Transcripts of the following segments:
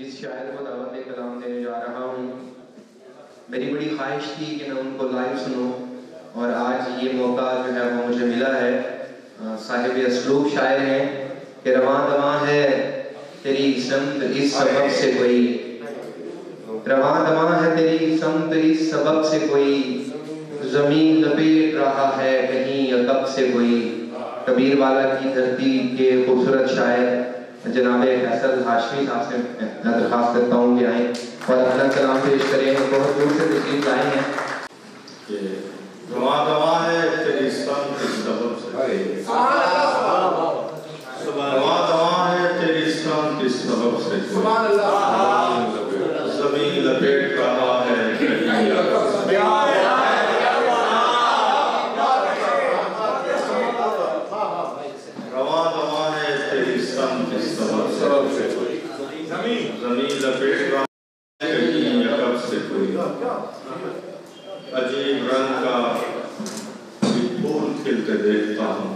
जिस शायर को दावत कलाम देने जा रहा हूँ, मेरी बड़ी ख्वाहिश थी कि मैं उनको लाइव सुनूं और आज ये मौका जो है वो मुझे मिला है। साहिब असलूब शायर हैं कि रवां दवां है तेरी समत इस सबब से कोई, रवां दवां है तेरी समत इस सबब से कोई, ज़मीन लपेट रहा है कहीं अदब से कोई। कबीर वाला की धरती के खूबसूरत शायर जनाब फैसल हाशमी साहब से मैं दरख्वास्त करता हूँ कि आए और अपना कलाम पेश करें। बहुत दूर से तशरीफ लाए हैं। रवां दवां है तेरी समत इस सबब से, रवां दवां है तेरी समत इस सबब से, ज़मीन लपेट रहा है कहीं अदब से। रवां दवां है तेरी समत इस सबब से कोई, ज़मीन लपेट रहा है कहीं अदब से कोई। अजीब रंग का फूल खिलते देखता हूँ,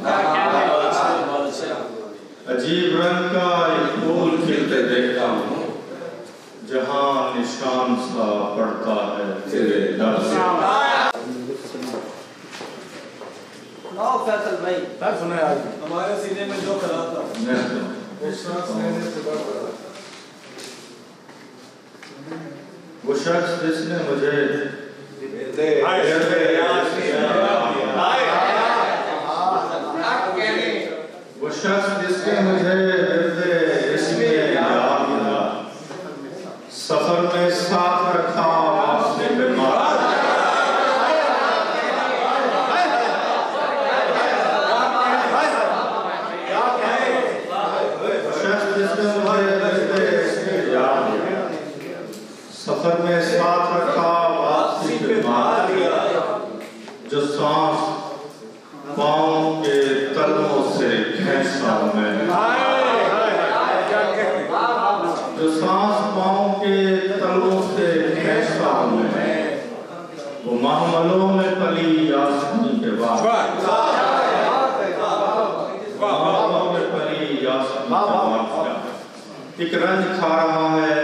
अजीब रंग का एक फूल खिलते देखता हूँ, जहाँ निशान सा पड़ता है तेरे दर से। फैसल भाई सुना आज हमारे सीने में जो खड़ा था वो शख्स जिसने मुझे वो शख्स जिसने मुझे इसमें याद दिया, सफर में साथ रखा वापसी में मारा। सफर में साथ रखा वापसी पे मार दिया, जो सांस पाँव के तलवों से खींचता हूँ मैं, जो सांस पाँव के तलवों से खींचता हूँ मैं, वो महमलों में पली यासमीन के बाद, महमलों में पली यासमीन के बाद एक रंज खा रहा है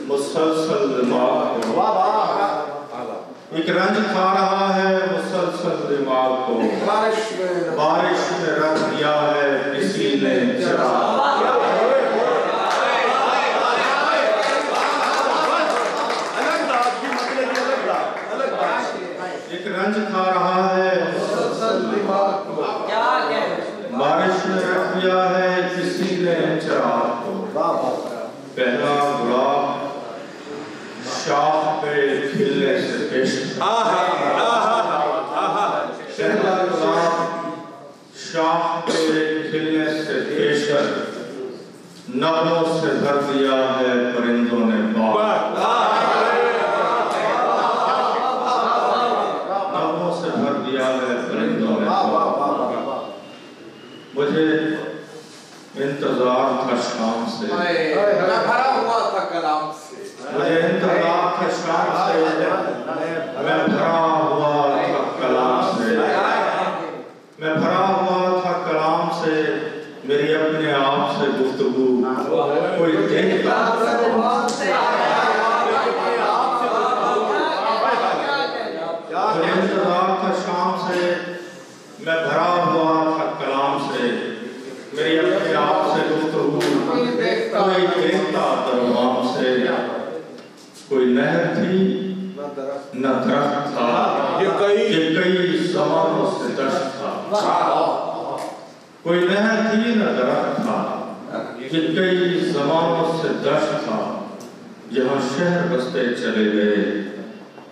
मुसलसल दिमाग को, एक रंज खा रहा है मुसलसल दिमाग को, बारिश में रख दिया है किसी ने चिराग। एक रंज खा रहा है मुसलसल दिमाग को, बारिश में रख दिया है किसी ने चिराग को। पहला गुलाब शाख पे खिलने से पेश, पहला गुलाब शाख पे खिलने से पेशकर, नगमों से भर दिया है परिंदों ने बाग, नगमों से भर दिया है परिंदों ने बाग। मुझे इंतजार था शाम से, भरा हुआ था कलाम से, मुझे इंतजार था शाम से, मैं भरा हुआ था कलाम से, मैं भरा हुआ था कलाम से। मेरी अपने आप से गुफ्तगू कोई देखता, मुझे इंतजार था शाम से, मैं भरा हुआ था कलाम से, मेरी अपने आप से गुफ्तगू कोई देखता दरवाम से। कोई नहर थी न दरख्त था, ये कई ज़मानों से दश्त था। कोई नहर थी न दरख्त था, ये कई ज़मानों से दश्त था। यहाँ शहर बसते चले गए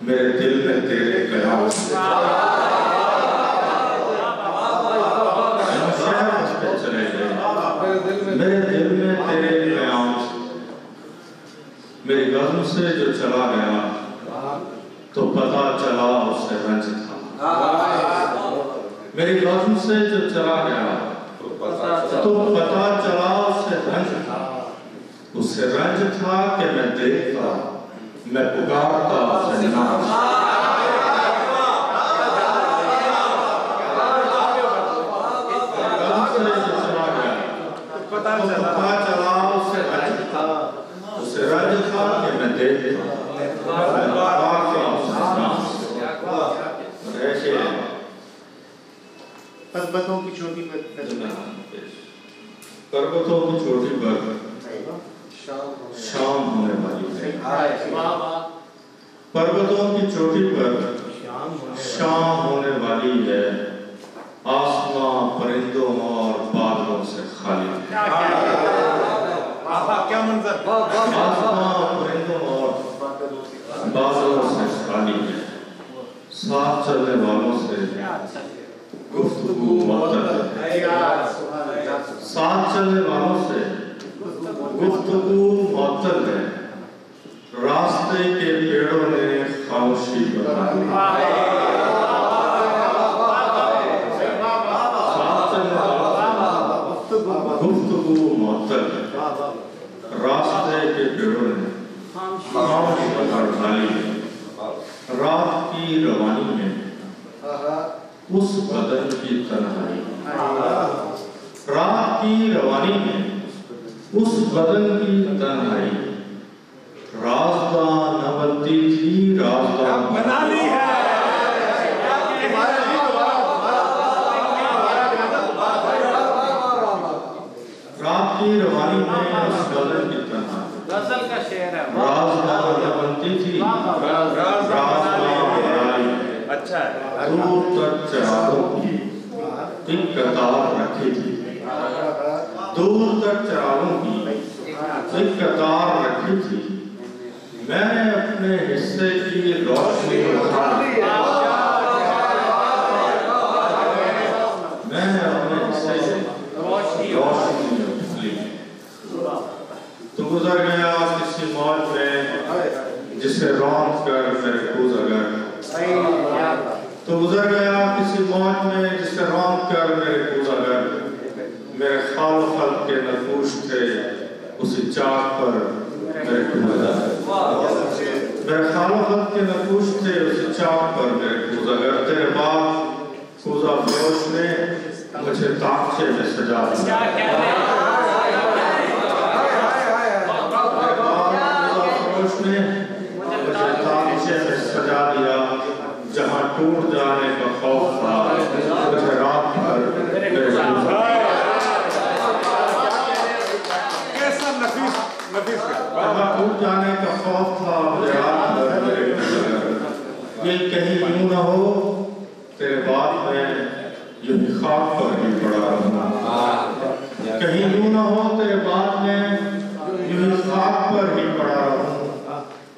मेरे दिल में तेरे कयाम से, मेरे दिल में तेरे कयाम से। मेरी गज़ल से जो चला गया तो पता चला उससे रंज था, मेरी गज़ल से जो चला गया तो पता चला उससे रंज था। उससे रंज था कि मैं देखता, मैं पुकारता उससे नाम, पता चला उससे रंज था, रज था कि मैं देखता ऐसे पर्वतों की चोटी पर पर्वतों की चोटी पर शाम होने वाली है। पर्वतों की चोटी पर शाम होने वाली है। आसमां परिंदों और बादलों से खाली है। क्या मंजर। आसमां परिंदों और बादलों से खाली है। साथ चलने वालों से गुफ्तगू मुअत्तल है। साथ चलने वालों से गुफ्तगू मुअत्तल है। रास्ते के पेड़ों ने खामोशी बना दी। साथ चलने वालों से गुफ्तगू मुअत्तल है। रास्ते के पेड़ों ने खामोशी बना दी। रात की रवानी में उस बदन की तन्हाई। रात की रवानी में उस बदन की तन्हाई। राज़दां न बनती थी, राज़दां बना ली है। रात की रवानी में उस बदन की तन्हाई। गजल का शेर है। राज़दां न बनती थी, राज़दां बनाई। अच्छा है। दूर तक चिरागों की एक कतार रखी थी। दूर तक चिरागों की एक कतार रखी थी। मैंने अपने हिस्से की रोशनी उठा ली। मैंने अपने हिस्से की रोशनी उठा ली। तो गुजर गया किसी मौज में जिसे रौंद कर मेरे कूद अगर। तो गुजर गया किसी मौज में जिसे रौंद कर मेरे कूद अगर। मेरे खाल खल के नकूश थे उसी चाक पर मेरे कूद अगर। मेरे खाल खल के नकूश थे उसी चाक पर मेरे कूद अगर। तेरे बाप कूजा फरोश ने मुझे ताकचे में सजा दिया। सजा दिया। जहाँ टूट जाने का खौफ था मुझे रात भर कैसा नफीस नफीस। जहाँ टूट जाने का खौफ था मुझे रात भर ये कहीं यूं न हो तेरे बाद में यूं ही खाक पर ही पड़ा रहूं। कहीं यूं न हो तेरे बाद में यूं ही खाक पर ही पड़ा रहूं।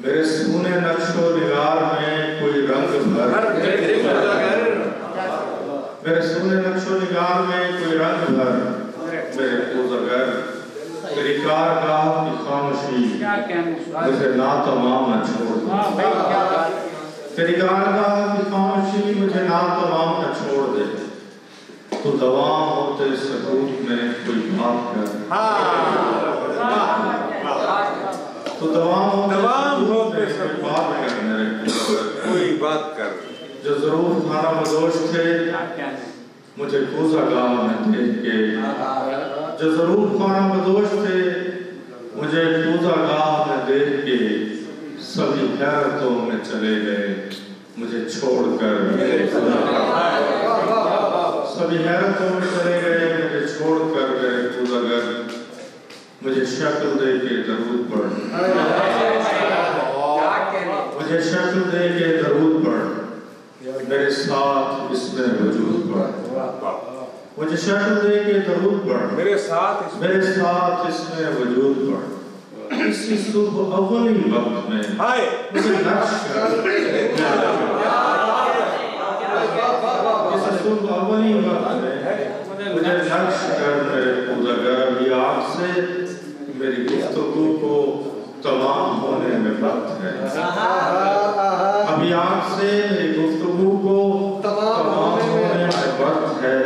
मेरे सूने नक्शो निगार में कोई रंग भर। मेरे सूने नक्शो निगार में कोई रंग भर। मेरे कोज़गर तेरी कारगाह की खामोशी मुझे नातमाम न छोड़ दे। तेरी कारगाह की खामोशी मुझे नातमाम न छोड़ दे। तो दवाम होते सकूत में कोई बात कर। तो दवाम होते बात कर मेरे कोई बात कर। जो जरूर खाना मदोश थे मुझे कूज़ागाह में देख के। जो जरूर खाना मदोश थे मुझे कूज़ागाह में देख के। सभी हैरतों में चले गए मुझे छोड़कर। सभी हैरतों में चले गए मुझे छोड़कर मेरे कूज़ागर। मुझे शक्ल दे के दरूद पढ़। मुझे शक्ल दे के दरूद पढ़। मेरे साथ इसमें वजूद पढ़। मुझे शक्ल दे के दरूद पढ़। मेरे साथ इसमें वजूद पढ़। इसी सुबह अव्वली वक्त में मुझे नक्श कर। इसी सुबह अव्वली वक्त में मुझे नक्श कर मेरे कूज़ागर। अभी आग से मेरी गुफ्तगू को तमाम होने में वक्त है। अभी आग से मेरी गुफ्तगू को तमाम होने में वक्त है।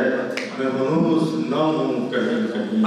मैं मनूस न हूँ कहीं कहीं।